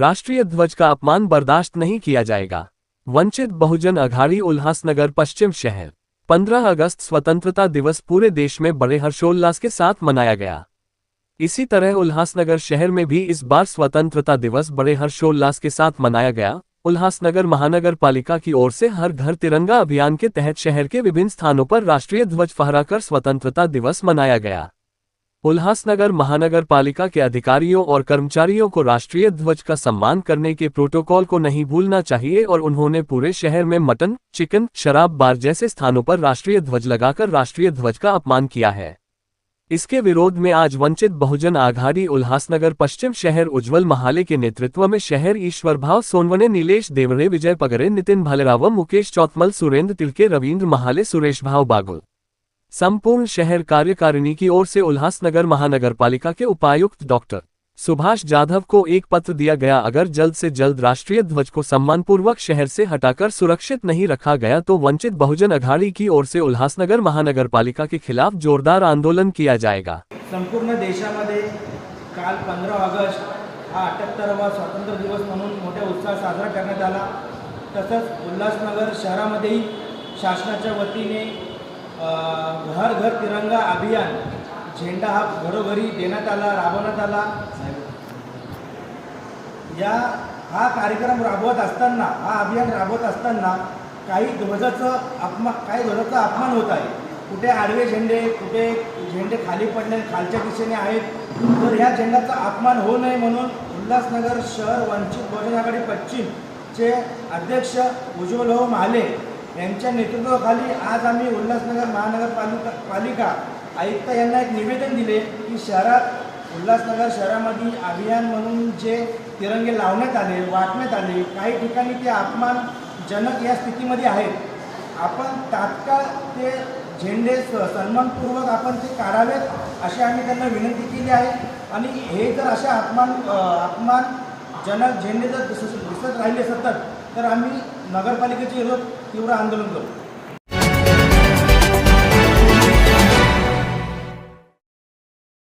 राष्ट्रीय ध्वज का अपमान बर्दाश्त नहीं किया जाएगा। वंचित बहुजन अघाड़ी उल्हासनगर पश्चिम शहर। 15 अगस्त स्वतंत्रता दिवस पूरे देश में बड़े हर्षोल्लास के साथ मनाया गया। इसी तरह उल्हासनगर शहर में भी इस बार स्वतंत्रता दिवस बड़े हर्षोल्लास के साथ मनाया गया। उल्हासनगर महानगर पालिका की ओर से हर घर तिरंगा अभियान के तहत शहर के विभिन्न स्थानों पर राष्ट्रीय ध्वज फहराकर स्वतंत्रता दिवस मनाया गया। उल्हासनगर महानगर पालिका के अधिकारियों और कर्मचारियों को राष्ट्रीय ध्वज का सम्मान करने के प्रोटोकॉल को नहीं भूलना चाहिए और उन्होंने पूरे शहर में मटन, चिकन, शराब बार जैसे स्थानों पर राष्ट्रीय ध्वज लगाकर राष्ट्रीय ध्वज का अपमान किया है। इसके विरोध में आज वंचित बहुजन आघाड़ी उल्हासनगर पश्चिम शहर उज्जवल महाले के नेतृत्व में शहर ईश्वरभाव सोनवने, नीलेश देवरे, विजय पगरे, नितिन भालेराव, मुकेश चौतमल, सुरेंद्र तिलके, रविंद्र महाले, सुरेश भाव बागुल संपूर्ण शहर कार्यकारिणी की ओर से उल्हासनगर महानगर पालिका के उपायुक्त डॉक्टर सुभाष जाधव को एक पत्र दिया गया। अगर जल्द से जल्द राष्ट्रीय ध्वज को सम्मानपूर्वक शहर से हटाकर सुरक्षित नहीं रखा गया तो वंचित बहुजन अघाड़ी की ओर से उल्हासनगर महानगर पालिका के खिलाफ जोरदार आंदोलन किया जाएगा। संपूर्ण देशामध्ये काल 15 ऑगस्ट हा 78वा स्वातंत्र्य दिवस म्हणून मोठ्या उत्साहात साजरा करण्यात आला। तसंच उल्हासनगर शहरामध्येही शासनाच्या वतीने घर घर तिरंगा अभियान झेंडा हा घरोघरी देण्यात आला, राबवण्यात आला। हा कार्यक्रम राबवत असताना, हा अभियान राबवत असताना काही ध्वजाचा अपमान होत आहे। कुठे आडवे झेंडे, कुठे झेंडे खाली पडले, खालच्या दिशेने आहेत। तर ह्या झेंड्याचा अपमान होऊ नये म्हणून उल्हासनगर शहर वंचित बहुजन आघाडी पश्चिमचे अध्यक्ष उज्ज्वलभाऊ महाले यांच्या नेतृत्वाखाली आज आम्ही उल्हासनगर महानगरपालिका आयुक्त यांना एक निवेदन दिले की शहरात उल्हासनगर शहरामध्ये अभियान म्हणून जे तिरंगे लावण्यात आले, वाटण्यात आले, काही ठिकाणी ते अपमानजनक या स्थितीमध्ये आहेत। आपण तात्काळ ते झेंडे सन्मानपूर्वक आपण ते काढावेत अशी आम्ही त्यांना विनंती केली आहे। आणि हे जर अशा अपमानजनक झेंडे जर दिसत राहिले सतत तर आम्ही नगरपालिकेचे विरोध तीव्र आंदोलन करू।